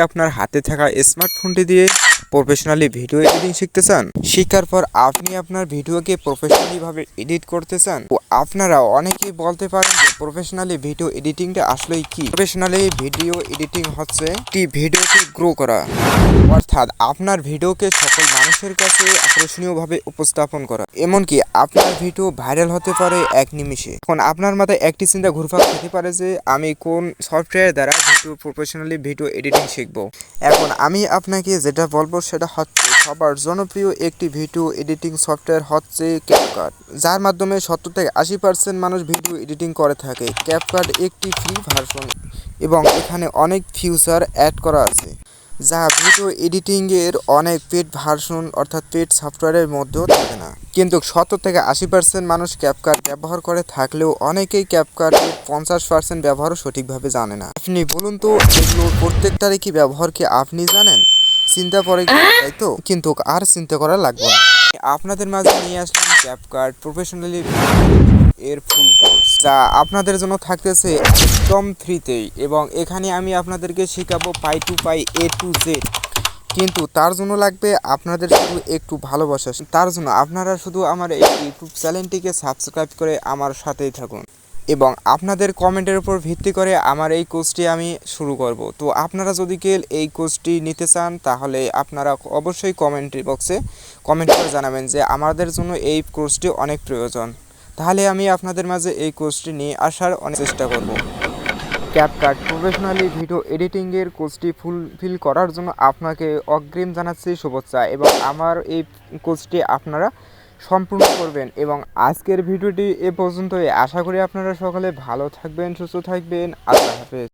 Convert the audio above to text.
আপনার হাতে থাকা স্মার্টফোনটি দিয়ে প্রফেশনালি ভিডিও এডিটিং শিখতে চান? শেখার পর আপনি আপনার ভিডিওকে প্রফেশনালি ভাবে এডিট করতে চান? তো আপনারা অনেকেই বলতে পারেন যে প্রফেশনালি ভিডিও এডিটিংটা আসলেই কি? প্রফেশনালি ভিডিও এডিটিং হচ্ছে একটি ভিডিওকে গ্রো করা, অর্থাৎ আপনার ভিডিওকে সকল মানুষের কাছে আকর্ষণীয়ভাবে উপস্থাপন করা, এমনকি আপনার ভিডিও ভাইরাল হতে পারে এক নিমিষে। এখন আপনার মাথায় একটি চিন্তা ঘুরপাক খেতে পারে যে আমি কোন সফটওয়্যার দ্বারা প্রফেশনালি ভিডিও এডিটিং শিখব। এখন আমি আপনাকে যেটা বলবো সেটা হচ্ছে সবার জনপ্রিয় একটি ভিডিও এডিটিং সফটওয়্যার হচ্ছে ক্যাপকাট, যার মাধ্যমে 70 থেকে 80% মানুষ ভিডিও এডিটিং করে থাকে। ক্যাপকাট একটি ফ্রি ভার্সন এবং এখানে অনেক ফিচার অ্যাড করা আছে যা ভিডিও এডিটিংয়ের অনেক পেড ভার্সন অর্থাৎ পেড সফটওয়্যারের মধ্যেও থাকে না। কিন্তু 70 থেকে 80% মানুষ ক্যাপকাট ব্যবহার করে থাকলেও অনেকেই ক্যাপকাটের 50% ব্যবহারও সঠিকভাবে জানে না। আপনি বলুন তো, এগুলোর প্রত্যেকটারই কি ব্যবহার কি আপনি জানেন? চিন্তা করে তাই তো, কিন্তু আর চিন্তা করা লাগবে না। আপনাদের মাঝে নিয়ে আসলাম ক্যাপকাট প্রফেশনালি এর ফুল কোর্স, যা আপনাদের জন্য থাকতেছে একদম ফ্রিতেই, এবং এখানে আমি আপনাদেরকে শেখাবো pie to pie A to Z। কিন্তু তার জন্য লাগবে আপনাদের শুধু একটু ভালোবাসা। তার জন্য আপনারা শুধু আমার এই ইউটিউব চ্যানেলটিকে সাবস্ক্রাইব করে আমার সাথেই থাকুন, এবং আপনাদের কমেন্টের উপর ভিত্তি করে আমার এই কোর্সটি আমি শুরু করব। তো আপনারা যদি কেউ এই কোর্সটি নিতে চান তাহলে আপনারা অবশ্যই কমেন্ট বক্সে কমেন্ট করে জানাবেন যে আমাদের জন্য এই কোর্সটি অনেক প্রয়োজন, তাহলে আমি আপনাদের মাঝে এই কোর্সটি নিয়ে আসার অনেক চেষ্টা করব। ক্যাপকাট প্রফেশনালি ভিডিও এডিটিংয়ের কোর্সটি ফুলফিল করার জন্য আপনাকে অগ্রিম জানাচ্ছি শুভেচ্ছা, এবং আমার এই কোর্সটি আপনারা সম্পূর্ণ করবেন। এবং আজকের ভিডিওটি এ পর্যন্তই। আশা করি আপনারা সকলে ভালো থাকবেন, সুস্থ থাকবেন। আল্লাহ হাফেজ।